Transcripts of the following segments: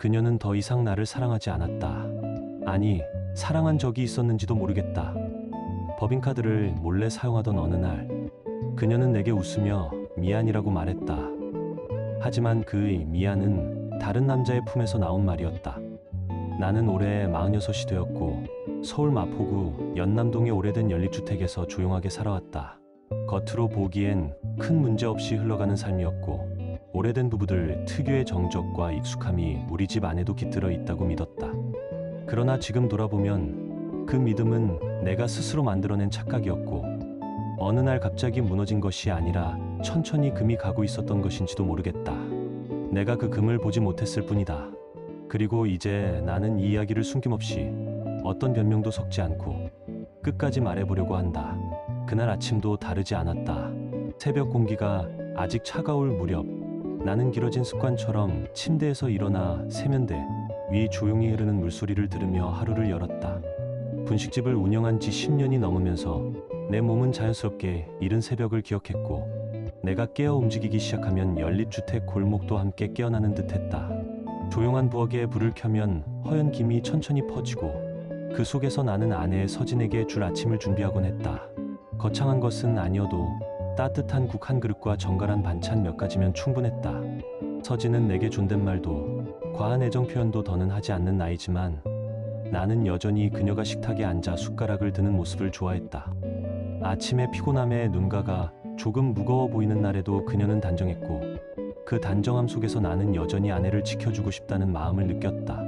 그녀는 더 이상 나를 사랑하지 않았다. 아니, 사랑한 적이 있었는지도 모르겠다. 법인카드를 몰래 사용하던 어느 날, 그녀는 내게 웃으며 미안이라고 말했다. 하지만 그의 미안은 다른 남자의 품에서 나온 말이었다. 나는 올해 46이 되었고 서울 마포구 연남동의 오래된 연립주택에서 조용하게 살아왔다. 겉으로 보기엔 큰 문제 없이 흘러가는 삶이었고 오래된 부부들 특유의 정적과 익숙함이 우리 집 안에도 깃들어 있다고 믿었다. 그러나 지금 돌아보면 그 믿음은 내가 스스로 만들어낸 착각이었고 어느 날 갑자기 무너진 것이 아니라 천천히 금이 가고 있었던 것인지도 모르겠다. 내가 그 금을 보지 못했을 뿐이다. 그리고 이제 나는 이 이야기를 숨김없이 어떤 변명도 섞지 않고 끝까지 말해보려고 한다. 그날 아침도 다르지 않았다. 새벽 공기가 아직 차가울 무렵 나는 길어진 습관처럼 침대에서 일어나 세면대 위 조용히 흐르는 물소리를 들으며 하루를 열었다. 분식집을 운영한 지 10년이 넘으면서 내 몸은 자연스럽게 이른 새벽을 기억했고 내가 깨어 움직이기 시작하면 연립주택 골목도 함께 깨어나는 듯했다. 조용한 부엌에 불을 켜면 허연 김이 천천히 퍼지고 그 속에서 나는 아내 서진에게 줄 아침을 준비하곤 했다. 거창한 것은 아니어도 따뜻한 국 한 그릇과 정갈한 반찬 몇 가지면 충분했다. 서진은 내게 존댓말도 과한 애정 표현도 더는 하지 않는 나이지만 나는 여전히 그녀가 식탁에 앉아 숟가락을 드는 모습을 좋아했다. 아침의 피곤함에 눈가가 조금 무거워 보이는 날에도 그녀는 단정했고 그 단정함 속에서 나는 여전히 아내를 지켜주고 싶다는 마음을 느꼈다.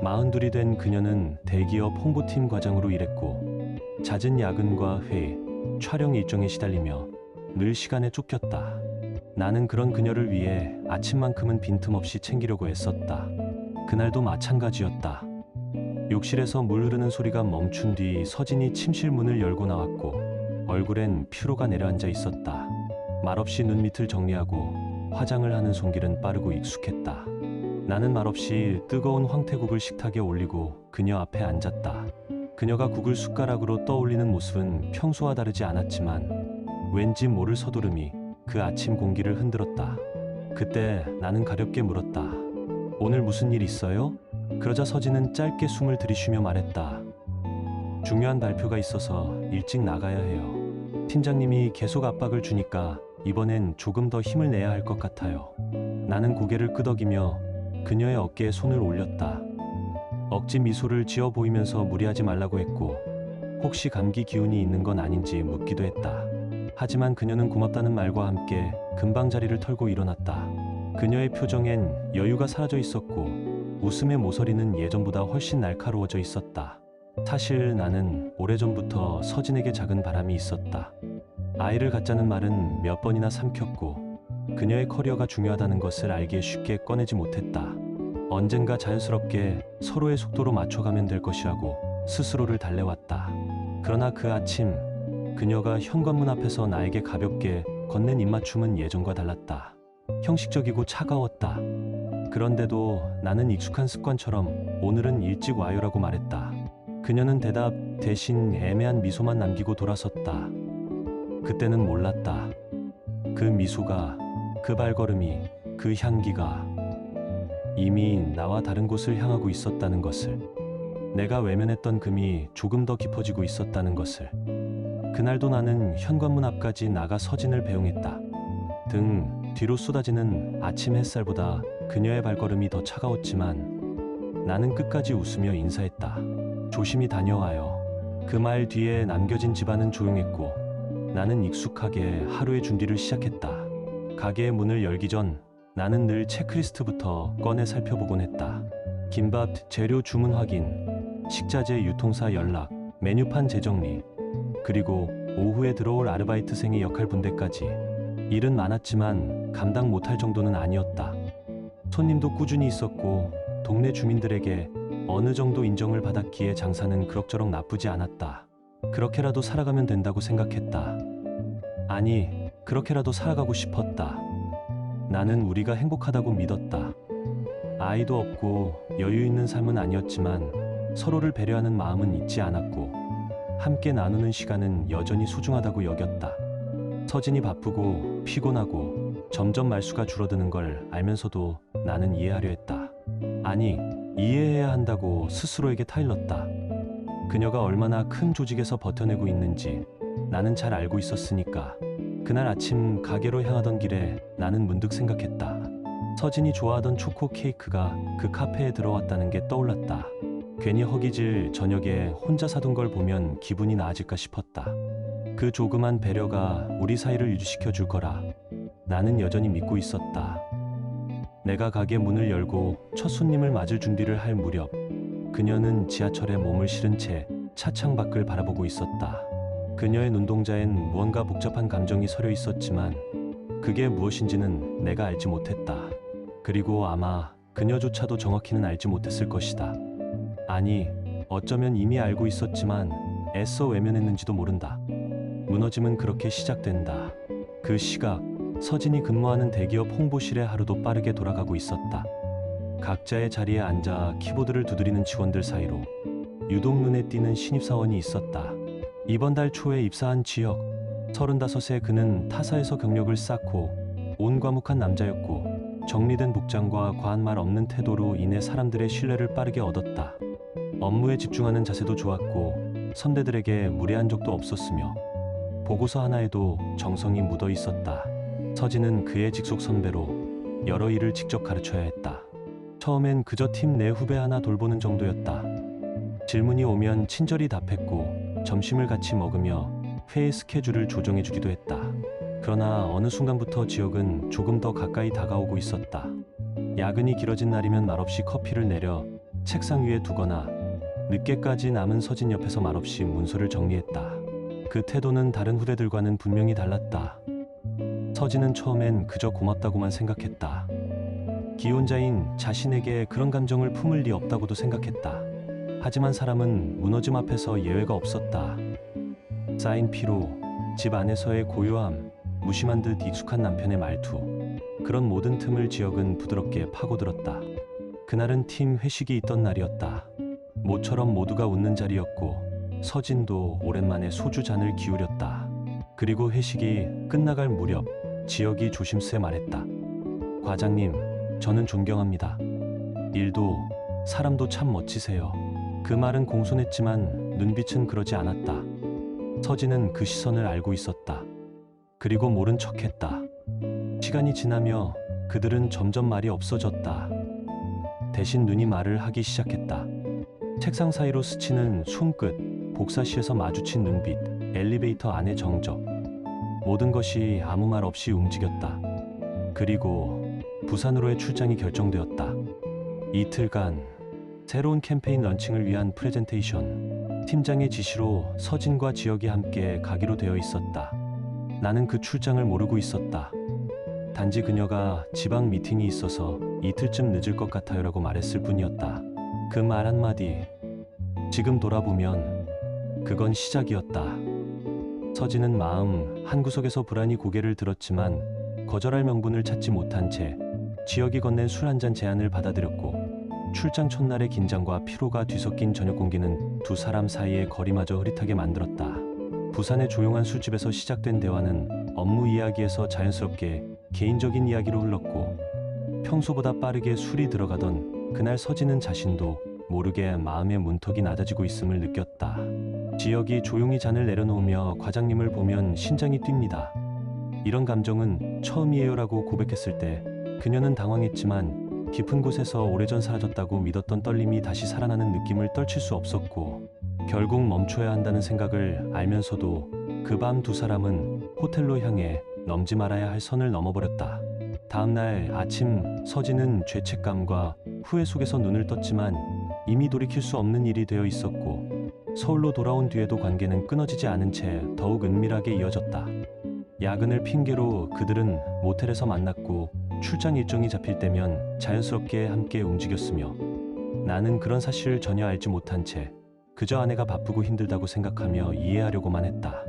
42이 된 그녀는 대기업 홍보팀 과장으로 일했고 잦은 야근과 회의, 촬영 일정에 시달리며 늘 시간에 쫓겼다. 나는 그런 그녀를 위해 아침만큼은 빈틈없이 챙기려고 애썼다. 그날도 마찬가지였다. 욕실에서 물 흐르는 소리가 멈춘 뒤 서진이 침실 문을 열고 나왔고 얼굴엔 피로가 내려앉아 있었다. 말없이 눈 밑을 정리하고 화장을 하는 손길은 빠르고 익숙했다. 나는 말없이 뜨거운 황태국을 식탁에 올리고 그녀 앞에 앉았다. 그녀가 국을 숟가락으로 떠올리는 모습은 평소와 다르지 않았지만 왠지 모를 서두름이 그 아침 공기를 흔들었다. 그때 나는 가볍게 물었다. 오늘 무슨 일 있어요? 그러자 서진은 짧게 숨을 들이쉬며 말했다. 중요한 발표가 있어서 일찍 나가야 해요. 팀장님이 계속 압박을 주니까 이번엔 조금 더 힘을 내야 할 것 같아요. 나는 고개를 끄덕이며 그녀의 어깨에 손을 올렸다. 억지 미소를 지어 보이면서 무리하지 말라고 했고 혹시 감기 기운이 있는 건 아닌지 묻기도 했다. 하지만 그녀는 고맙다는 말과 함께 금방 자리를 털고 일어났다. 그녀의 표정엔 여유가 사라져 있었고 웃음의 모서리는 예전보다 훨씬 날카로워져 있었다. 사실 나는 오래전부터 서진에게 작은 바람이 있었다. 아이를 갖자는 말은 몇 번이나 삼켰고 그녀의 커리어가 중요하다는 것을 알기에 쉽게 꺼내지 못했다. 언젠가 자연스럽게 서로의 속도로 맞춰가면 될 것이라고 스스로를 달래왔다. 그러나 그 아침 그녀가 현관문 앞에서 나에게 가볍게 건넨 입맞춤은 예전과 달랐다. 형식적이고 차가웠다. 그런데도 나는 익숙한 습관처럼 오늘은 일찍 와요라고 말했다. 그녀는 대답 대신 애매한 미소만 남기고 돌아섰다. 그때는 몰랐다. 그 미소가, 그 발걸음이, 그 향기가 이미 나와 다른 곳을 향하고 있었다는 것을, 내가 외면했던 금이 조금 더 깊어지고 있었다는 것을. 그날도 나는 현관문 앞까지 나가 서진을 배웅했다. 등 뒤로 쏟아지는 아침 햇살보다 그녀의 발걸음이 더 차가웠지만 나는 끝까지 웃으며 인사했다. 조심히 다녀와요. 그 말 뒤에 남겨진 집안은 조용했고 나는 익숙하게 하루의 준비를 시작했다. 가게의 문을 열기 전 나는 늘 체크리스트부터 꺼내 살펴보곤 했다. 김밥 재료 주문 확인, 식자재 유통사 연락, 메뉴판 재정리, 그리고 오후에 들어올 아르바이트생의 역할 분배까지. 일은 많았지만 감당 못할 정도는 아니었다. 손님도 꾸준히 있었고 동네 주민들에게 어느 정도 인정을 받았기에 장사는 그럭저럭 나쁘지 않았다. 그렇게라도 살아가면 된다고 생각했다. 아니, 그렇게라도 살아가고 싶었다. 나는 우리가 행복하다고 믿었다. 아이도 없고 여유 있는 삶은 아니었지만 서로를 배려하는 마음은 잊지 않았고 함께 나누는 시간은 여전히 소중하다고 여겼다. 서진이 바쁘고 피곤하고 점점 말수가 줄어드는 걸 알면서도 나는 이해하려 했다. 아니, 이해해야 한다고 스스로에게 타일렀다. 그녀가 얼마나 큰 조직에서 버텨내고 있는지 나는 잘 알고 있었으니까. 그날 아침 가게로 향하던 길에 나는 문득 생각했다. 서진이 좋아하던 초코 케이크가 그 카페에 들어왔다는 게 떠올랐다. 괜히 허기질 저녁에 혼자 사둔 걸 보면 기분이 나아질까 싶었다. 그 조그만 배려가 우리 사이를 유지시켜 줄 거라 나는 여전히 믿고 있었다. 내가 가게 문을 열고 첫 손님을 맞을 준비를 할 무렵 그녀는 지하철에 몸을 실은 채 차창 밖을 바라보고 있었다. 그녀의 눈동자엔 무언가 복잡한 감정이 서려 있었지만 그게 무엇인지는 내가 알지 못했다. 그리고 아마 그녀조차도 정확히는 알지 못했을 것이다. 아니, 어쩌면 이미 알고 있었지만 애써 외면했는지도 모른다. 무너짐은 그렇게 시작된다. 그 시각, 서진이 근무하는 대기업 홍보실의 하루도 빠르게 돌아가고 있었다. 각자의 자리에 앉아 키보드를 두드리는 직원들 사이로 유독 눈에 띄는 신입사원이 있었다. 이번 달 초에 입사한 지혁, 35세. 그는 타사에서 경력을 쌓고 온 과묵한 남자였고 정리된 복장과 과한 말 없는 태도로 인해 사람들의 신뢰를 빠르게 얻었다. 업무에 집중하는 자세도 좋았고 선배들에게 무례한 적도 없었으며 보고서 하나에도 정성이 묻어 있었다. 서진은 그의 직속 선배로 여러 일을 직접 가르쳐야 했다. 처음엔 그저 팀 내 후배 하나 돌보는 정도였다. 질문이 오면 친절히 답했고 점심을 같이 먹으며 회의 스케줄을 조정해 주기도 했다. 그러나 어느 순간부터 지혁은 조금 더 가까이 다가오고 있었다. 야근이 길어진 날이면 말없이 커피를 내려 책상 위에 두거나 늦게까지 남은 서진 옆에서 말없이 문서를 정리했다. 그 태도는 다른 후배들과는 분명히 달랐다. 서진은 처음엔 그저 고맙다고만 생각했다. 기혼자인 자신에게 그런 감정을 품을 리 없다고도 생각했다. 하지만 사람은 무너짐 앞에서 예외가 없었다. 쌓인 피로, 집 안에서의 고요함, 무심한 듯 익숙한 남편의 말투, 그런 모든 틈을 지혁은 부드럽게 파고들었다. 그날은 팀 회식이 있던 날이었다. 모처럼 모두가 웃는 자리였고 서진도 오랜만에 소주 잔을 기울였다. 그리고 회식이 끝나갈 무렵 지혁이 조심스레 말했다. 과장님, 저는 존경합니다. 일도 사람도 참 멋지세요. 그 말은 공손했지만 눈빛은 그러지 않았다. 서진은 그 시선을 알고 있었다. 그리고 모른 척했다. 시간이 지나며 그들은 점점 말이 없어졌다. 대신 눈이 말을 하기 시작했다. 책상 사이로 스치는 손끝, 복사실에서 마주친 눈빛, 엘리베이터 안의 정적. 모든 것이 아무 말 없이 움직였다. 그리고 부산으로의 출장이 결정되었다. 이틀간 새로운 캠페인 런칭을 위한 프레젠테이션. 팀장의 지시로 서진과 지혁이 함께 가기로 되어 있었다. 나는 그 출장을 모르고 있었다. 단지 그녀가 지방 미팅이 있어서 이틀쯤 늦을 것 같아요라고 말했을 뿐이었다. 그 말 한마디, 지금 돌아보면 그건 시작이었다. 서진은 마음 한구석에서 불안히 고개를 들었지만 거절할 명분을 찾지 못한 채 지혁이 건넨 술 한잔 제안을 받아들였고 출장 첫날의 긴장과 피로가 뒤섞인 저녁 공기는 두 사람 사이의 거리마저 흐릿하게 만들었다. 부산의 조용한 술집에서 시작된 대화는 업무 이야기에서 자연스럽게 개인적인 이야기로 흘렀고 평소보다 빠르게 술이 들어가던 그날 서진은 자신도 모르게 마음의 문턱이 낮아지고 있음을 느꼈다. 지혁이 조용히 잔을 내려놓으며 과장님을 보면 심장이 뜁니다. 이런 감정은 처음이에요라고 고백했을 때 그녀는 당황했지만 깊은 곳에서 오래전 사라졌다고 믿었던 떨림이 다시 살아나는 느낌을 떨칠 수 없었고 결국 멈춰야 한다는 생각을 알면서도 그 밤 두 사람은 호텔로 향해 넘지 말아야 할 선을 넘어버렸다. 다음 날 아침 서진은 죄책감과 후회 속에서 눈을 떴지만 이미 돌이킬 수 없는 일이 되어 있었고 서울로 돌아온 뒤에도 관계는 끊어지지 않은 채 더욱 은밀하게 이어졌다. 야근을 핑계로 그들은 모텔에서 만났고 출장 일정이 잡힐 때면 자연스럽게 함께 움직였으며 나는 그런 사실을 전혀 알지 못한 채 그저 아내가 바쁘고 힘들다고 생각하며 이해하려고만 했다.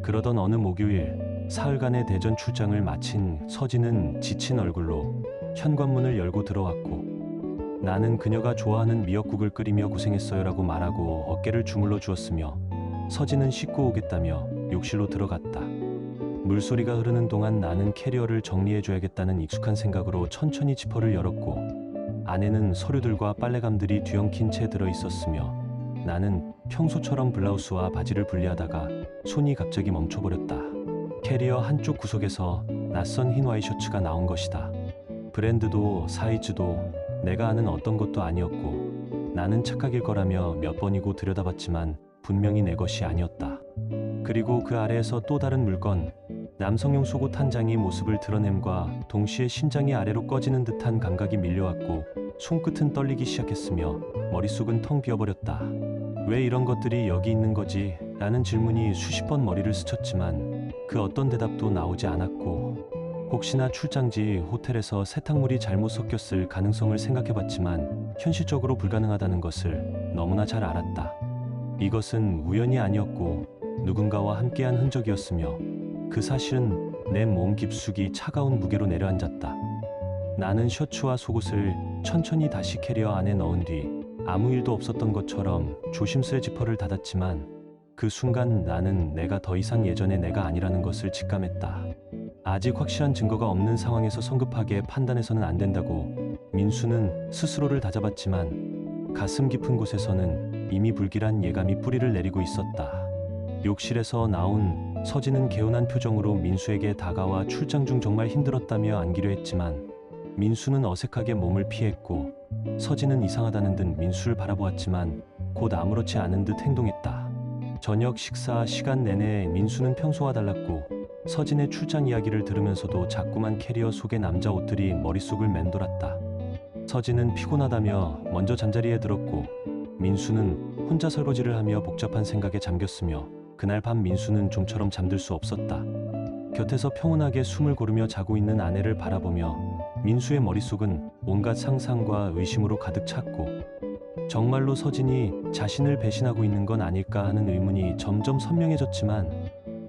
그러던 어느 목요일 사흘간의 대전 출장을 마친 서진은 지친 얼굴로 현관문을 열고 들어왔고 나는 그녀가 좋아하는 미역국을 끓이며 고생했어요라고 말하고 어깨를 주물러 주었으며 서진은 씻고 오겠다며 욕실로 들어갔다. 물소리가 흐르는 동안 나는 캐리어를 정리해줘야겠다는 익숙한 생각으로 천천히 지퍼를 열었고 안에는 서류들과 빨래감들이 뒤엉킨 채 들어있었으며 나는 평소처럼 블라우스와 바지를 분리하다가 손이 갑자기 멈춰버렸다. 캐리어 한쪽 구석에서 낯선 흰 와이셔츠가 나온 것이다. 브랜드도 사이즈도 내가 아는 어떤 것도 아니었고 나는 착각일 거라며 몇 번이고 들여다봤지만 분명히 내 것이 아니었다. 그리고 그 아래에서 또 다른 물건, 남성용 속옷 한 장이 모습을 드러냄과 동시에 심장이 아래로 꺼지는 듯한 감각이 밀려왔고 손끝은 떨리기 시작했으며 머릿속은 텅 비어버렸다. 왜 이런 것들이 여기 있는 거지? 라는 질문이 수십 번 머리를 스쳤지만 그 어떤 대답도 나오지 않았고 혹시나 출장지 호텔에서 세탁물이 잘못 섞였을 가능성을 생각해봤지만 현실적으로 불가능하다는 것을 너무나 잘 알았다. 이것은 우연이 아니었고 누군가와 함께한 흔적이었으며 그 사실은 내 몸 깊숙이 차가운 무게로 내려앉았다. 나는 셔츠와 속옷을 천천히 다시 캐리어 안에 넣은 뒤 아무 일도 없었던 것처럼 조심스레 지퍼를 닫았지만 그 순간 나는 내가 더 이상 예전의 내가 아니라는 것을 직감했다. 아직 확실한 증거가 없는 상황에서 성급하게 판단해서는 안 된다고 민수는 스스로를 다잡았지만 가슴 깊은 곳에서는 이미 불길한 예감이 뿌리를 내리고 있었다. 욕실에서 나온 서진은 개운한 표정으로 민수에게 다가와 출장 중 정말 힘들었다며 안기려 했지만 민수는 어색하게 몸을 피했고 서진은 이상하다는 듯 민수를 바라보았지만 곧 아무렇지 않은 듯 행동했다. 저녁 식사 시간 내내 민수는 평소와 달랐고 서진의 출장 이야기를 들으면서도 자꾸만 캐리어 속의 남자 옷들이 머릿속을 맴돌았다. 서진은 피곤하다며 먼저 잠자리에 들었고 민수는 혼자 설거지를 하며 복잡한 생각에 잠겼으며 그날 밤 민수는 좀처럼 잠들 수 없었다. 곁에서 평온하게 숨을 고르며 자고 있는 아내를 바라보며 민수의 머릿속은 온갖 상상과 의심으로 가득 찼고 정말로 서진이 자신을 배신하고 있는 건 아닐까 하는 의문이 점점 선명해졌지만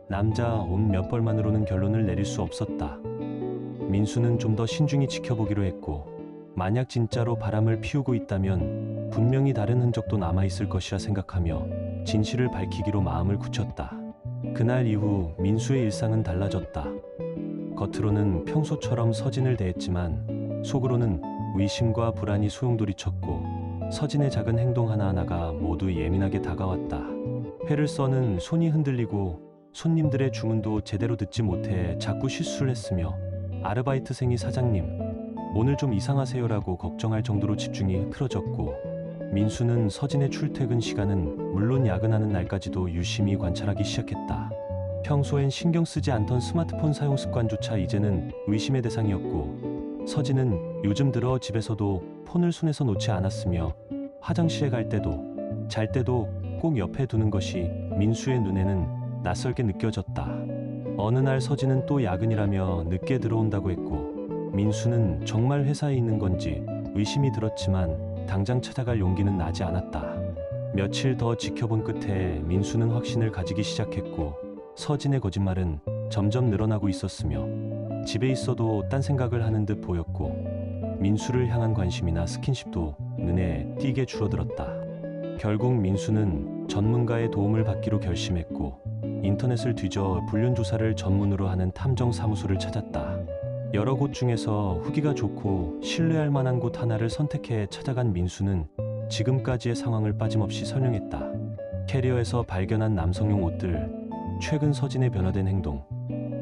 남자 옷 몇 벌만으로는 결론을 내릴 수 없었다. 민수는 좀 더 신중히 지켜보기로 했고 만약 진짜로 바람을 피우고 있다면 분명히 다른 흔적도 남아있을 것이라 생각하며 진실을 밝히기로 마음을 굳혔다. 그날 이후 민수의 일상은 달라졌다. 겉으로는 평소처럼 서진을 대했지만 속으로는 의심과 불안이 소용돌이쳤고 서진의 작은 행동 하나하나가 모두 예민하게 다가왔다. 회를 써는 손이 흔들리고 손님들의 주문도 제대로 듣지 못해 자꾸 실수를 했으며 아르바이트생이 사장님 오늘 좀 이상하세요라고 걱정할 정도로 집중이 흐트러졌고 민수는 서진의 출퇴근 시간은 물론 야근하는 날까지도 유심히 관찰하기 시작했다. 평소엔 신경 쓰지 않던 스마트폰 사용 습관조차 이제는 의심의 대상이었고 서진은 요즘 들어 집에서도 폰을 손에서 놓지 않았으며 화장실에 갈 때도 잘 때도 꼭 옆에 두는 것이 민수의 눈에는 낯설게 느껴졌다. 어느 날 서진은 또 야근이라며 늦게 들어온다고 했고 민수는 정말 회사에 있는 건지 의심이 들었지만 당장 찾아갈 용기는 나지 않았다. 며칠 더 지켜본 끝에 민수는 확신을 가지기 시작했고 서진의 거짓말은 점점 늘어나고 있었으며 집에 있어도 딴 생각을 하는 듯 보였고 민수를 향한 관심이나 스킨십도 눈에 띄게 줄어들었다. 결국 민수는 전문가의 도움을 받기로 결심했고 인터넷을 뒤져 불륜 조사를 전문으로 하는 탐정 사무소를 찾았다. 여러 곳 중에서 후기가 좋고 신뢰할 만한 곳 하나를 선택해 찾아간 민수는 지금까지의 상황을 빠짐없이 설명했다. 캐리어에서 발견한 남성용 옷들, 최근 서진의 변화된 행동,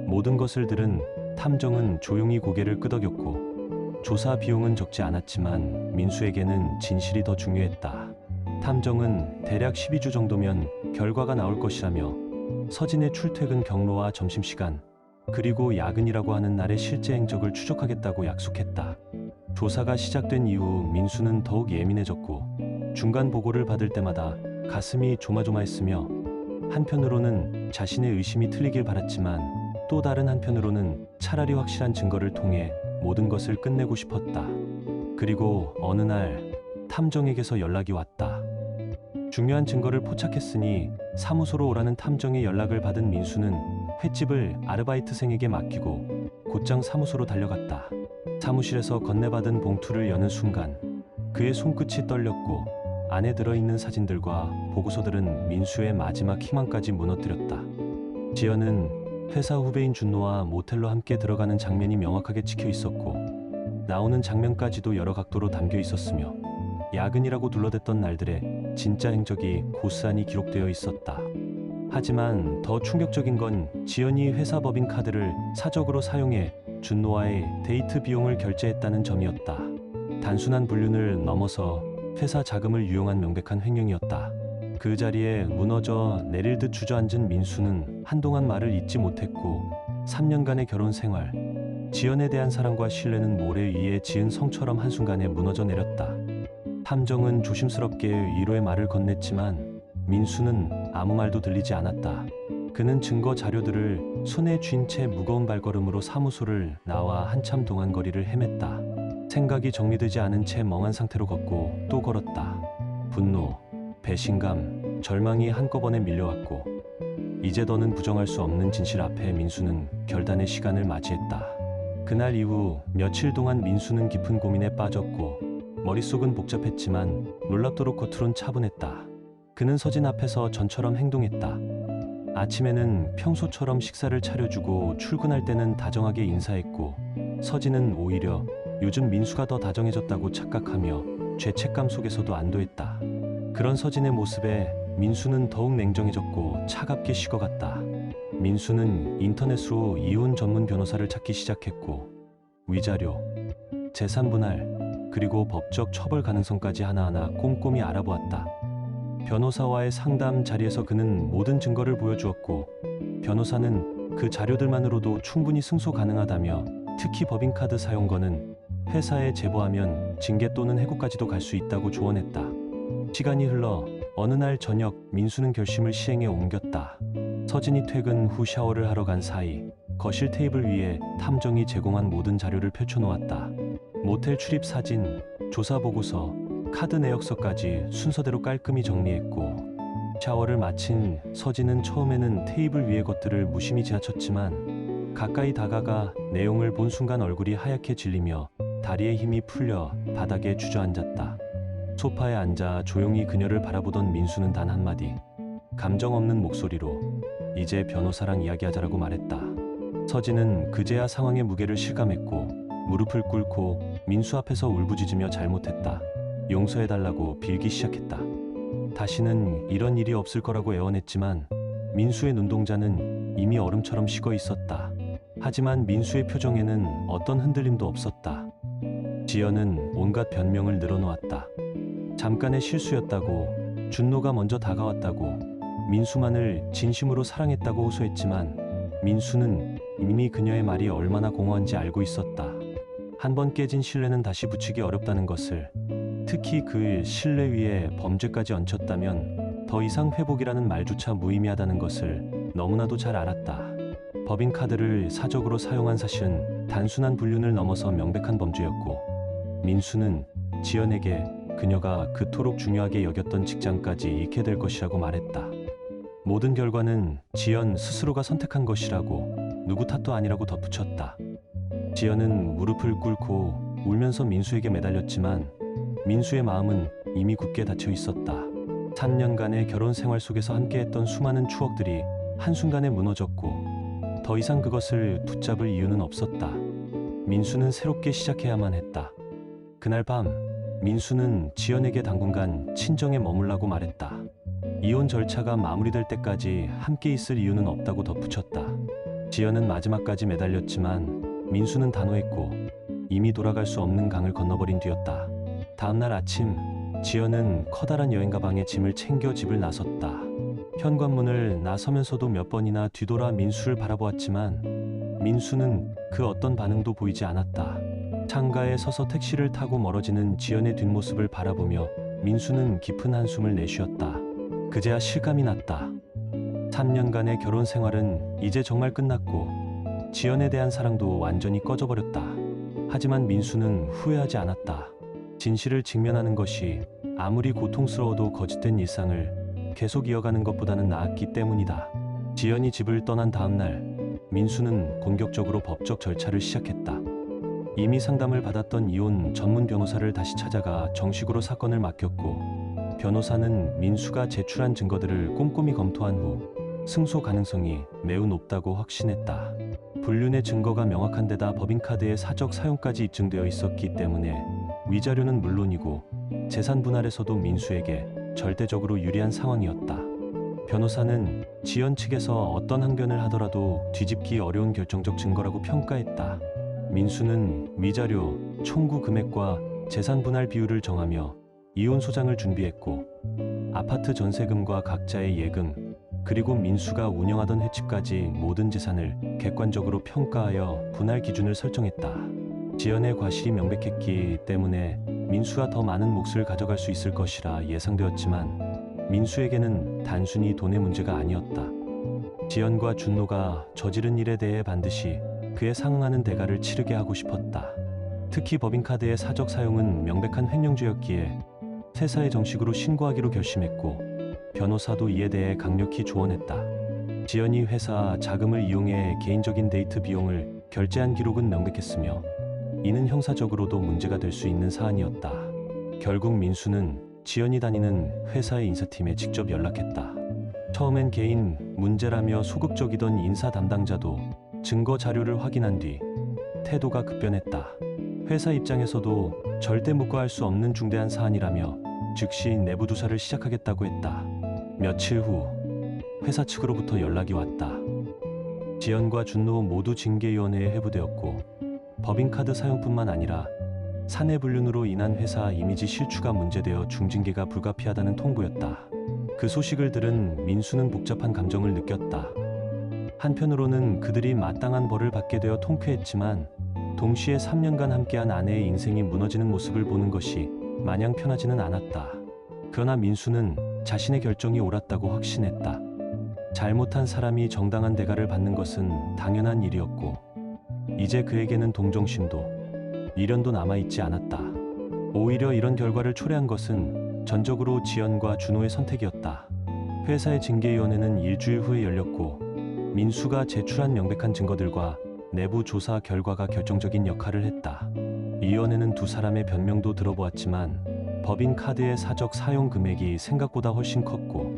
모든 것을 들은 탐정은 조용히 고개를 끄덕였고 조사 비용은 적지 않았지만 민수에게는 진실이 더 중요했다. 탐정은 대략 12주 정도면 결과가 나올 것이라며 서진의 출퇴근 경로와 점심시간, 그리고 야근이라고 하는 날의 실제 행적을 추적하겠다고 약속했다. 조사가 시작된 이후 민수는 더욱 예민해졌고 중간 보고를 받을 때마다 가슴이 조마조마했으며 한편으로는 자신의 의심이 틀리길 바랐지만 또 다른 한편으로는 차라리 확실한 증거를 통해 모든 것을 끝내고 싶었다. 그리고 어느 날 탐정에게서 연락이 왔다. 중요한 증거를 포착했으니 사무소로 오라는 탐정의 연락을 받은 민수는 횟집을 아르바이트생에게 맡기고 곧장 사무소로 달려갔다. 사무실에서 건네받은 봉투를 여는 순간 그의 손끝이 떨렸고 안에 들어있는 사진들과 보고서들은 민수의 마지막 희망까지 무너뜨렸다. 지연은 회사 후배인 준노와 모텔로 함께 들어가는 장면이 명확하게 찍혀 있었고 나오는 장면까지도 여러 각도로 담겨 있었으며 야근이라고 둘러댔던 날들의 진짜 행적이 고스란히 기록되어 있었다. 하지만 더 충격적인 건 지연이 회사 법인카드를 사적으로 사용해 준노와의 데이트 비용을 결제했다는 점이었다. 단순한 불륜을 넘어서 회사 자금을 유용한 명백한 횡령이었다. 그 자리에 무너져 내릴 듯 주저앉은 민수는 한동안 말을 잇지 못했고 3년간의 결혼 생활, 지연에 대한 사랑과 신뢰는 모래 위에 지은 성처럼 한순간에 무너져 내렸다. 탐정은 조심스럽게 위로의 말을 건넸지만 민수는 아무 말도 들리지 않았다. 그는 증거 자료들을 손에 쥔 채 무거운 발걸음으로 사무소를 나와 한참 동안 거리를 헤맸다. 생각이 정리되지 않은 채 멍한 상태로 걷고 또 걸었다. 분노, 배신감, 절망이 한꺼번에 밀려왔고 이제 더는 부정할 수 없는 진실 앞에 민수는 결단의 시간을 맞이했다. 그날 이후 며칠 동안 민수는 깊은 고민에 빠졌고 머릿속은 복잡했지만 놀랍도록 겉으론 차분했다. 그는 서진 앞에서 전처럼 행동했다. 아침에는 평소처럼 식사를 차려주고 출근할 때는 다정하게 인사했고 서진은 오히려 요즘 민수가 더 다정해졌다고 착각하며 죄책감 속에서도 안도했다. 그런 서진의 모습에 민수는 더욱 냉정해졌고 차갑게 식어갔다. 민수는 인터넷으로 이혼 전문 변호사를 찾기 시작했고 위자료, 재산 분할, 그리고 법적 처벌 가능성까지 하나하나 꼼꼼히 알아보았다. 변호사와의 상담 자리에서 그는 모든 증거를 보여주었고 변호사는 그 자료들만으로도 충분히 승소 가능하다며 특히 법인카드 사용건은 회사에 제보하면 징계 또는 해고까지도 갈 수 있다고 조언했다. 시간이 흘러 어느 날 저녁 민수는 결심을 시행에 옮겼다. 서진이 퇴근 후 샤워를 하러 간 사이 거실 테이블 위에 탐정이 제공한 모든 자료를 펼쳐놓았다. 모텔 출입 사진, 조사 보고서, 카드 내역서까지 순서대로 깔끔히 정리했고 샤워를 마친 서진은 처음에는 테이블 위의 것들을 무심히 지나쳤지만 가까이 다가가 내용을 본 순간 얼굴이 하얗게 질리며 다리에 힘이 풀려 바닥에 주저앉았다. 소파에 앉아 조용히 그녀를 바라보던 민수는 단 한마디, 감정 없는 목소리로 이제 변호사랑 이야기하자라고 말했다. 서진은 그제야 상황의 무게를 실감했고 무릎을 꿇고 민수 앞에서 울부짖으며 잘못했다. 용서해달라고 빌기 시작했다. 다시는 이런 일이 없을 거라고 애원했지만 민수의 눈동자는 이미 얼음처럼 식어 있었다. 하지만 민수의 표정에는 어떤 흔들림도 없었다. 지연은 온갖 변명을 늘어놓았다. 잠깐의 실수였다고, 준노가 먼저 다가왔다고, 민수만을 진심으로 사랑했다고 호소했지만 민수는 이미 그녀의 말이 얼마나 공허한지 알고 있었다. 한 번 깨진 신뢰는 다시 붙이기 어렵다는 것을, 특히 그 신뢰 위에 범죄까지 얹혔다면 더 이상 회복이라는 말조차 무의미하다는 것을 너무나도 잘 알았다. 법인카드를 사적으로 사용한 사실은 단순한 불륜을 넘어서 명백한 범죄였고 민수는 지연에게 그녀가 그토록 중요하게 여겼던 직장까지 잃게 될 것이라고 말했다. 모든 결과는 지연 스스로가 선택한 것이라고, 누구 탓도 아니라고 덧붙였다. 지연은 무릎을 꿇고 울면서 민수에게 매달렸지만 민수의 마음은 이미 굳게 닫혀 있었다. 3년간의 결혼 생활 속에서 함께했던 수많은 추억들이 한순간에 무너졌고 더 이상 그것을 붙잡을 이유는 없었다. 민수는 새롭게 시작해야만 했다. 그날 밤 민수는 지연에게 당분간 친정에 머물라고 말했다. 이혼 절차가 마무리될 때까지 함께 있을 이유는 없다고 덧붙였다. 지연은 마지막까지 매달렸지만 민수는 단호했고 이미 돌아갈 수 없는 강을 건너버린 뒤였다. 다음날 아침 지연은 커다란 여행 가방에 짐을 챙겨 집을 나섰다. 현관문을 나서면서도 몇 번이나 뒤돌아 민수를 바라보았지만 민수는 그 어떤 반응도 보이지 않았다. 창가에 서서 택시를 타고 멀어지는 지연의 뒷모습을 바라보며 민수는 깊은 한숨을 내쉬었다. 그제야 실감이 났다. 3년간의 결혼 생활은 이제 정말 끝났고 지연에 대한 사랑도 완전히 꺼져버렸다. 하지만 민수는 후회하지 않았다. 진실을 직면하는 것이 아무리 고통스러워도 거짓된 일상을 계속 이어가는 것보다는 나았기 때문이다. 지연이 집을 떠난 다음 날 민수는 본격적으로 법적 절차를 시작했다. 이미 상담을 받았던 이혼 전문 변호사를 다시 찾아가 정식으로 사건을 맡겼고 변호사는 민수가 제출한 증거들을 꼼꼼히 검토한 후 승소 가능성이 매우 높다고 확신했다. 불륜의 증거가 명확한 데다 법인카드의 사적 사용까지 입증되어 있었기 때문에 위자료는 물론이고 재산 분할에서도 민수에게 절대적으로 유리한 상황이었다. 변호사는 지연 측에서 어떤 항변을 하더라도 뒤집기 어려운 결정적 증거라고 평가했다. 민수는 위자료, 청구 금액과 재산 분할 비율을 정하며 이혼 소장을 준비했고 아파트 전세금과 각자의 예금, 그리고 민수가 운영하던 횟집까지 모든 재산을 객관적으로 평가하여 분할 기준을 설정했다. 지연의 과실이 명백했기 때문에 민수가 더 많은 몫을 가져갈 수 있을 것이라 예상되었지만 민수에게는 단순히 돈의 문제가 아니었다. 지연과 준노가 저지른 일에 대해 반드시 그에 상응하는 대가를 치르게 하고 싶었다. 특히 법인카드의 사적 사용은 명백한 횡령죄였기에 회사에 정식으로 신고하기로 결심했고 변호사도 이에 대해 강력히 조언했다. 지연이 회사 자금을 이용해 개인적인 데이트 비용을 결제한 기록은 명백했으며 이는 형사적으로도 문제가 될 수 있는 사안이었다. 결국 민수는 지연이 다니는 회사의 인사팀에 직접 연락했다. 처음엔 개인 문제라며 소극적이던 인사 담당자도 증거 자료를 확인한 뒤 태도가 급변했다. 회사 입장에서도 절대 묵과할 수 없는 중대한 사안이라며 즉시 내부 조사를 시작하겠다고 했다. 며칠 후 회사 측으로부터 연락이 왔다. 지연과 준노 모두 징계위원회에 회부되었고 법인카드 사용뿐만 아니라 사내 불륜으로 인한 회사 이미지 실추가 문제되어 중징계가 불가피하다는 통보였다. 그 소식을 들은 민수는 복잡한 감정을 느꼈다. 한편으로는 그들이 마땅한 벌을 받게 되어 통쾌했지만 동시에 3년간 함께한 아내의 인생이 무너지는 모습을 보는 것이 마냥 편하지는 않았다. 그러나 민수는 자신의 결정이 옳았다고 확신했다. 잘못한 사람이 정당한 대가를 받는 것은 당연한 일이었고 이제 그에게는 동정심도 미련도 남아있지 않았다. 오히려 이런 결과를 초래한 것은 전적으로 지연과 준호의 선택이었다. 회사의 징계위원회는 일주일 후에 열렸고 민수가 제출한 명백한 증거들과 내부 조사 결과가 결정적인 역할을 했다. 이 위원회는 두 사람의 변명도 들어보았지만 법인카드의 사적 사용 금액이 생각보다 훨씬 컸고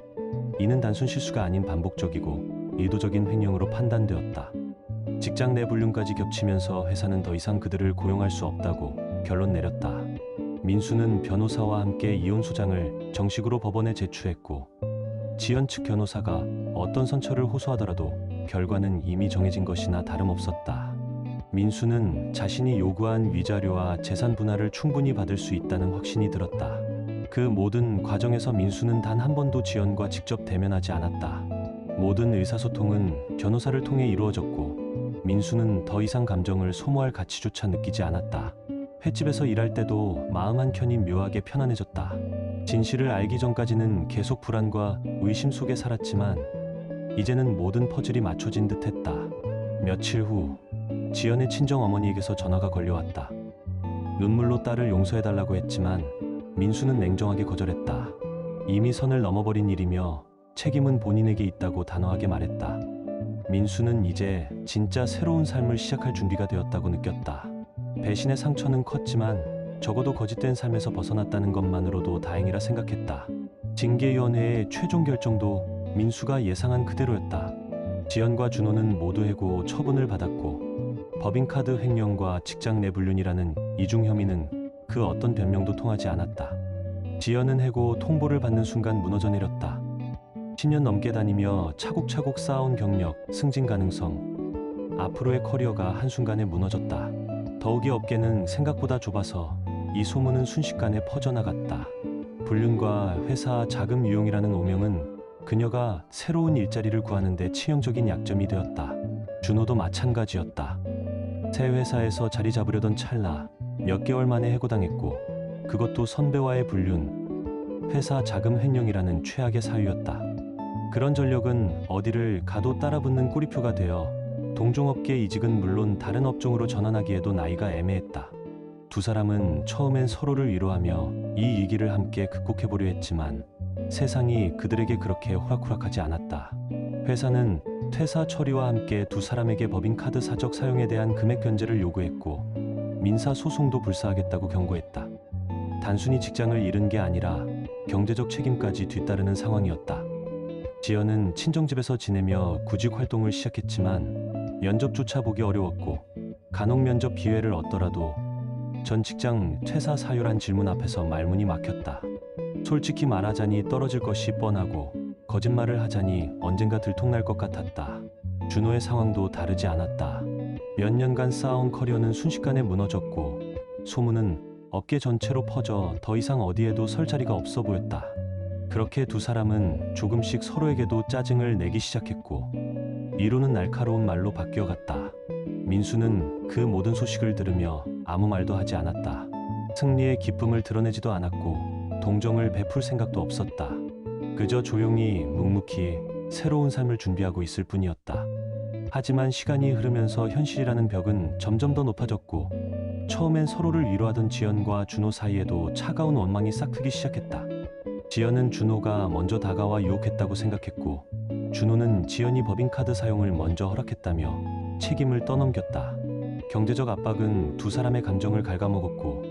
이는 단순 실수가 아닌 반복적이고 의도적인 횡령으로 판단되었다. 직장 내 불륜까지 겹치면서 회사는 더 이상 그들을 고용할 수 없다고 결론 내렸다. 민수는 변호사와 함께 이혼 소장을 정식으로 법원에 제출했고 지연 측 변호사가 어떤 선처를 호소하더라도 결과는 이미 정해진 것이나 다름없었다. 민수는 자신이 요구한 위자료와 재산 분할을 충분히 받을 수 있다는 확신이 들었다. 그 모든 과정에서 민수는 단 한 번도 지연과 직접 대면하지 않았다. 모든 의사소통은 변호사를 통해 이루어졌고 민수는 더 이상 감정을 소모할 가치조차 느끼지 않았다. 횟집에서 일할 때도 마음 한켠이 묘하게 편안해졌다. 진실을 알기 전까지는 계속 불안과 의심 속에 살았지만 이제는 모든 퍼즐이 맞춰진 듯 했다. 며칠 후 지연의 친정어머니에게서 전화가 걸려왔다. 눈물로 딸을 용서해달라고 했지만 민수는 냉정하게 거절했다. 이미 선을 넘어버린 일이며 책임은 본인에게 있다고 단호하게 말했다. 민수는 이제 진짜 새로운 삶을 시작할 준비가 되었다고 느꼈다. 배신의 상처는 컸지만 적어도 거짓된 삶에서 벗어났다는 것만으로도 다행이라 생각했다. 징계위원회의 최종 결정도 민수가 예상한 그대로였다. 지연과 준호는 모두 해고 처분을 받았고 법인카드 횡령과 직장 내 불륜이라는 이중 혐의는 그 어떤 변명도 통하지 않았다. 지연은 해고 통보를 받는 순간 무너져 내렸다. 10년 넘게 다니며 차곡차곡 쌓아온 경력, 승진 가능성, 앞으로의 커리어가 한순간에 무너졌다. 더욱이 업계는 생각보다 좁아서 이 소문은 순식간에 퍼져나갔다. 불륜과 회사 자금 유용이라는 오명은 그녀가 새로운 일자리를 구하는 데 치명적인 약점이 되었다. 준호도 마찬가지였다. 새 회사에서 자리 잡으려던 찰나 몇 개월 만에 해고당했고 그것도 선배와의 불륜, 회사 자금 횡령이라는 최악의 사유였다. 그런 전력은 어디를 가도 따라붙는 꼬리표가 되어 동종업계 이직은 물론 다른 업종으로 전환하기에도 나이가 애매했다. 두 사람은 처음엔 서로를 위로하며 이 위기를 함께 극복해보려 했지만 세상이 그들에게 그렇게 호락호락하지 않았다. 회사는 퇴사 처리와 함께 두 사람에게 법인카드 사적 사용에 대한 금액 변제를 요구했고 민사소송도 불사하겠다고 경고했다. 단순히 직장을 잃은 게 아니라 경제적 책임까지 뒤따르는 상황이었다. 지연은 친정집에서 지내며 구직 활동을 시작했지만 면접조차 보기 어려웠고 간혹 면접 기회를 얻더라도 전 직장 퇴사 사유란 질문 앞에서 말문이 막혔다. 솔직히 말하자니 떨어질 것이 뻔하고 거짓말을 하자니 언젠가 들통날 것 같았다. 준호의 상황도 다르지 않았다. 몇 년간 쌓아온 커리어는 순식간에 무너졌고 소문은 업계 전체로 퍼져 더 이상 어디에도 설 자리가 없어 보였다. 그렇게 두 사람은 조금씩 서로에게도 짜증을 내기 시작했고 이루는 날카로운 말로 바뀌어갔다. 민수는 그 모든 소식을 들으며 아무 말도 하지 않았다. 승리의 기쁨을 드러내지도 않았고 동정을 베풀 생각도 없었다. 그저 조용히 묵묵히 새로운 삶을 준비하고 있을 뿐이었다. 하지만 시간이 흐르면서 현실이라는 벽은 점점 더 높아졌고 처음엔 서로를 위로하던 지연과 준호 사이에도 차가운 원망이 싹트기 시작했다. 지연은 준호가 먼저 다가와 유혹했다고 생각했고 준호는 지연이 법인카드 사용을 먼저 허락했다며 책임을 떠넘겼다. 경제적 압박은 두 사람의 감정을 갉아먹었고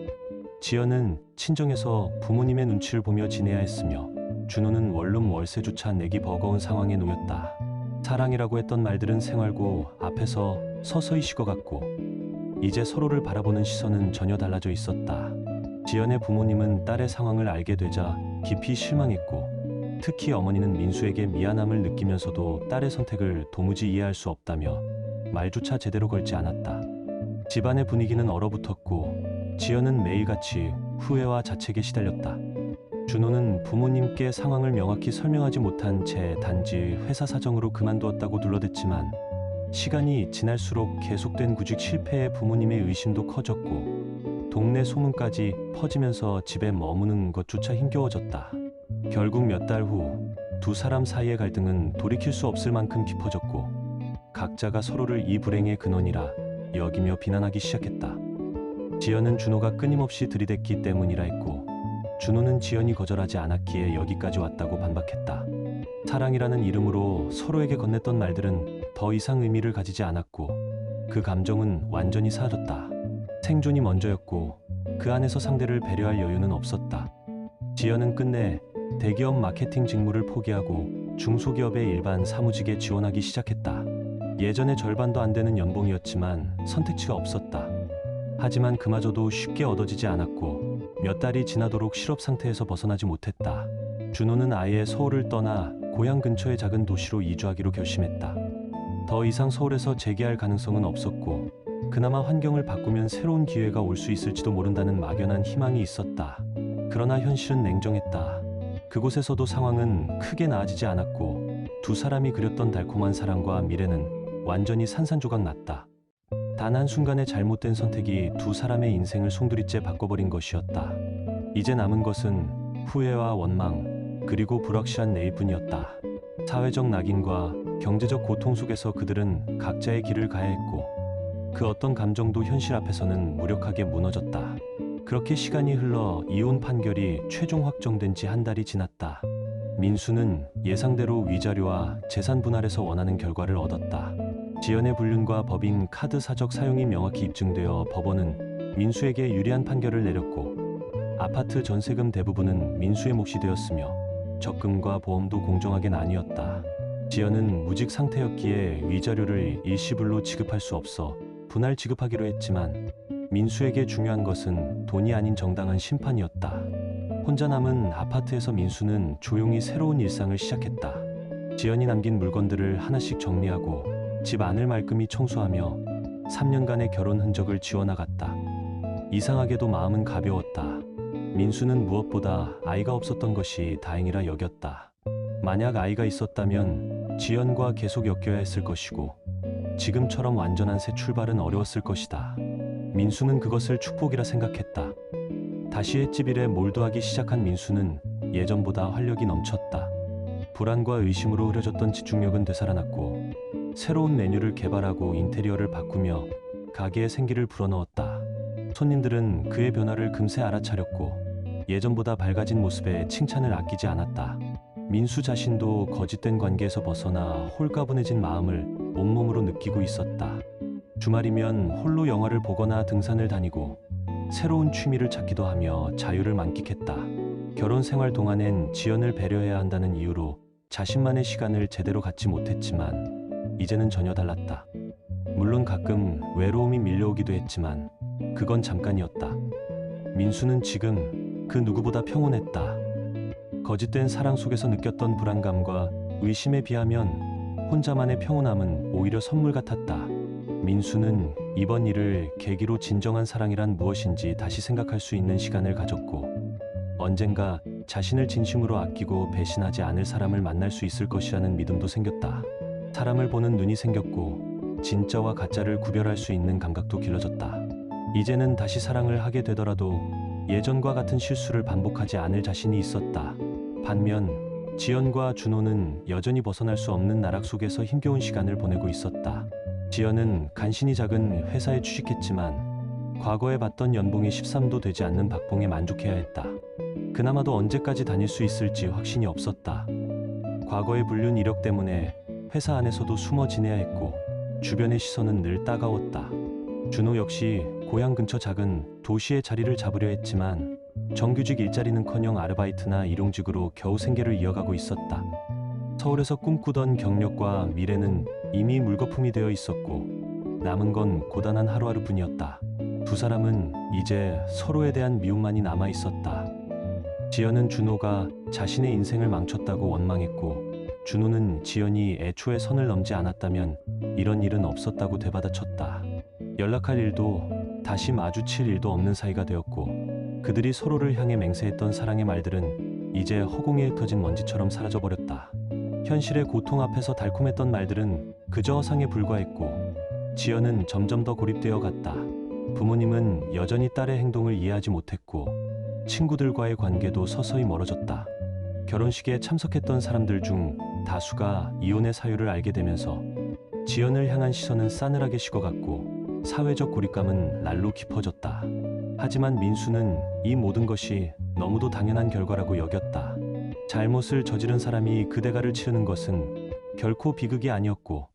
지연은 친정에서 부모님의 눈치를 보며 지내야 했으며 준호는 원룸 월세조차 내기 버거운 상황에 놓였다. 사랑이라고 했던 말들은 생활고 앞에서 서서히 식어갔고 이제 서로를 바라보는 시선은 전혀 달라져 있었다. 지연의 부모님은 딸의 상황을 알게 되자 깊이 실망했고 특히 어머니는 민수에게 미안함을 느끼면서도 딸의 선택을 도무지 이해할 수 없다며 말조차 제대로 걸지 않았다. 집안의 분위기는 얼어붙었고 지연은 매일같이 후회와 자책에 시달렸다. 준호는 부모님께 상황을 명확히 설명하지 못한 채 단지 회사 사정으로 그만두었다고 둘러댔지만 시간이 지날수록 계속된 구직 실패에 부모님의 의심도 커졌고 동네 소문까지 퍼지면서 집에 머무는 것조차 힘겨워졌다. 결국 몇 달 후 두 사람 사이의 갈등은 돌이킬 수 없을 만큼 깊어졌고 각자가 서로를 이 불행의 근원이라 여기며 비난하기 시작했다. 지연은 준호가 끊임없이 들이댔기 때문이라 했고 준호는 지연이 거절하지 않았기에 여기까지 왔다고 반박했다. 사랑이라는 이름으로 서로에게 건넸던 말들은 더 이상 의미를 가지지 않았고 그 감정은 완전히 사라졌다. 생존이 먼저였고 그 안에서 상대를 배려할 여유는 없었다. 지연은 끝내 대기업 마케팅 직무를 포기하고 중소기업의 일반 사무직에 지원하기 시작했다. 예전의 절반도 안 되는 연봉이었지만 선택지가 없었다. 하지만 그마저도 쉽게 얻어지지 않았고 몇 달이 지나도록 실업 상태에서 벗어나지 못했다. 준호는 아예 서울을 떠나 고향 근처의 작은 도시로 이주하기로 결심했다. 더 이상 서울에서 재기할 가능성은 없었고 그나마 환경을 바꾸면 새로운 기회가 올 수 있을지도 모른다는 막연한 희망이 있었다. 그러나 현실은 냉정했다. 그곳에서도 상황은 크게 나아지지 않았고 두 사람이 그렸던 달콤한 사랑과 미래는 완전히 산산조각 났다. 단 한순간의 잘못된 선택이 두 사람의 인생을 송두리째 바꿔버린 것이었다. 이제 남은 것은 후회와 원망 그리고 불확실한 내일뿐이었다. 사회적 낙인과 경제적 고통 속에서 그들은 각자의 길을 가야 했고 그 어떤 감정도 현실 앞에서는 무력하게 무너졌다. 그렇게 시간이 흘러 이혼 판결이 최종 확정된 지 한 달이 지났다. 민수는 예상대로 위자료와 재산 분할에서 원하는 결과를 얻었다. 지연의 불륜과 법인 카드 사적 사용이 명확히 입증되어 법원은 민수에게 유리한 판결을 내렸고 아파트 전세금 대부분은 민수의 몫이 되었으며 적금과 보험도 공정하게 나뉘었다. 지연은 무직 상태였기에 위자료를 일시불로 지급할 수 없어 분할 지급하기로 했지만 민수에게 중요한 것은 돈이 아닌 정당한 심판이었다. 혼자 남은 아파트에서 민수는 조용히 새로운 일상을 시작했다. 지연이 남긴 물건들을 하나씩 정리하고 집 안을 말끔히 청소하며 3년간의 결혼 흔적을 지워나갔다. 이상하게도 마음은 가벼웠다. 민수는 무엇보다 아이가 없었던 것이 다행이라 여겼다. 만약 아이가 있었다면 지연과 계속 엮여야 했을 것이고 지금처럼 완전한 새 출발은 어려웠을 것이다. 민수는 그것을 축복이라 생각했다. 다시 횟집 일에 몰두하기 시작한 민수는 예전보다 활력이 넘쳤다. 불안과 의심으로 흐려졌던 집중력은 되살아났고 새로운 메뉴를 개발하고 인테리어를 바꾸며 가게에 생기를 불어넣었다. 손님들은 그의 변화를 금세 알아차렸고 예전보다 밝아진 모습에 칭찬을 아끼지 않았다. 민수 자신도 거짓된 관계에서 벗어나 홀가분해진 마음을 온몸으로 느끼고 있었다. 주말이면 홀로 영화를 보거나 등산을 다니고 새로운 취미를 찾기도 하며 자유를 만끽했다. 결혼 생활 동안엔 지연을 배려해야 한다는 이유로 자신만의 시간을 제대로 갖지 못했지만 이제는 전혀 달랐다. 물론 가끔 외로움이 밀려오기도 했지만 그건 잠깐이었다. 민수는 지금 그 누구보다 평온했다. 거짓된 사랑 속에서 느꼈던 불안감과 의심에 비하면 혼자만의 평온함은 오히려 선물 같았다. 민수는 이번 일을 계기로 진정한 사랑이란 무엇인지 다시 생각할 수 있는 시간을 가졌고, 언젠가 자신을 진심으로 아끼고 배신하지 않을 사람을 만날 수 있을 것이라는 믿음도 생겼다. 사람을 보는 눈이 생겼고 진짜와 가짜를 구별할 수 있는 감각도 길러졌다. 이제는 다시 사랑을 하게 되더라도 예전과 같은 실수를 반복하지 않을 자신이 있었다. 반면 지연과 준호는 여전히 벗어날 수 없는 나락 속에서 힘겨운 시간을 보내고 있었다. 지연은 간신히 작은 회사에 취직했지만 과거에 받던 연봉이 13도 되지 않는 박봉에 만족해야 했다. 그나마도 언제까지 다닐 수 있을지 확신이 없었다. 과거의 불륜 이력 때문에 회사 안에서도 숨어 지내야 했고 주변의 시선은 늘 따가웠다. 준호 역시 고향 근처 작은 도시에 자리를 잡으려 했지만 정규직 일자리는커녕 아르바이트나 일용직으로 겨우 생계를 이어가고 있었다. 서울에서 꿈꾸던 경력과 미래는 이미 물거품이 되어 있었고 남은 건 고단한 하루하루뿐이었다. 두 사람은 이제 서로에 대한 미움만이 남아 있었다. 지연은 준호가 자신의 인생을 망쳤다고 원망했고, 준호는 지연이 애초에 선을 넘지 않았다면 이런 일은 없었다고 되받아쳤다. 연락할 일도 다시 마주칠 일도 없는 사이가 되었고, 그들이 서로를 향해 맹세했던 사랑의 말들은 이제 허공에 흩어진 먼지처럼 사라져버렸다. 현실의 고통 앞에서 달콤했던 말들은 그저 허상에 불과했고, 지연은 점점 더 고립되어 갔다. 부모님은 여전히 딸의 행동을 이해하지 못했고, 친구들과의 관계도 서서히 멀어졌다. 결혼식에 참석했던 사람들 중 다수가 이혼의 사유를 알게 되면서 지연을 향한 시선은 싸늘하게 식어갔고 사회적 고립감은 날로 깊어졌다. 하지만 민수는 이 모든 것이 너무도 당연한 결과라고 여겼다. 잘못을 저지른 사람이 그 대가를 치르는 것은 결코 비극이 아니었고,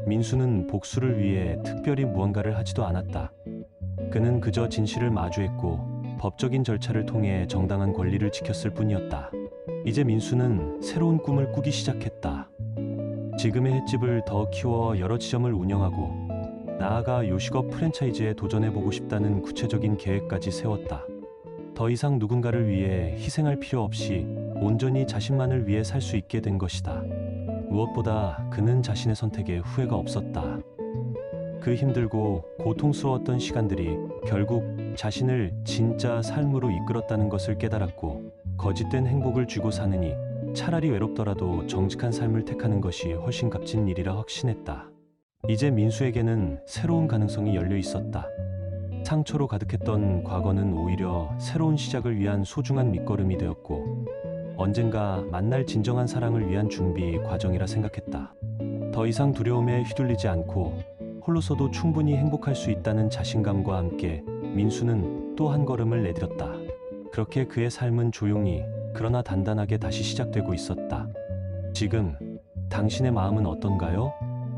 민수는 복수를 위해 특별히 무언가를 하지도 않았다. 그는 그저 진실을 마주했고 법적인 절차를 통해 정당한 권리를 지켰을 뿐이었다. 이제 민수는 새로운 꿈을 꾸기 시작했다. 지금의 횟집을 더 키워 여러 지점을 운영하고 나아가 요식업 프랜차이즈에 도전해보고 싶다는 구체적인 계획까지 세웠다. 더 이상 누군가를 위해 희생할 필요 없이 온전히 자신만을 위해 살 수 있게 된 것이다. 무엇보다 그는 자신의 선택에 후회가 없었다. 그 힘들고 고통스러웠던 시간들이 결국 자신을 진짜 삶으로 이끌었다는 것을 깨달았고, 거짓된 행복을 쥐고 사느니 차라리 외롭더라도 정직한 삶을 택하는 것이 훨씬 값진 일이라 확신했다. 이제 민수에게는 새로운 가능성이 열려 있었다. 상처로 가득했던 과거는 오히려 새로운 시작을 위한 소중한 밑거름이 되었고, 언젠가 만날 진정한 사랑을 위한 준비 과정이라 생각했다. 더 이상 두려움에 휘둘리지 않고 홀로서도 충분히 행복할 수 있다는 자신감과 함께 민수는 또 한 걸음을 내딛었다. 그렇게 그의 삶은 조용히 그러나 단단하게 다시 시작되고 있었다. 지금 당신의 마음은 어떤가요?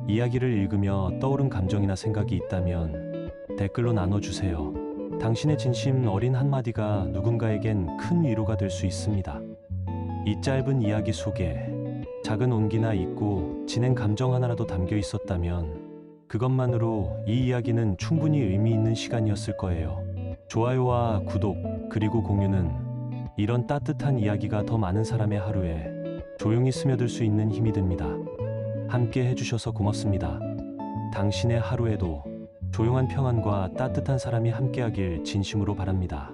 이야기를 읽으며 떠오른 감정이나 생각이 있다면 댓글로 나눠주세요. 당신의 진심 어린 한마디가 누군가에겐 큰 위로가 될 수 있습니다. 이 짧은 이야기 속에 작은 온기나 잊고 지낸 감정 하나라도 담겨 있었다면 그것만으로 이 이야기는 충분히 의미 있는 시간이었을 거예요. 좋아요와 구독, 그리고 공유는 이런 따뜻한 이야기가 더 많은 사람의 하루에 조용히 스며들 수 있는 힘이 됩니다. 함께 해주셔서 고맙습니다. 당신의 하루에도 조용한 평안과 따뜻한 사람이 함께하길 진심으로 바랍니다.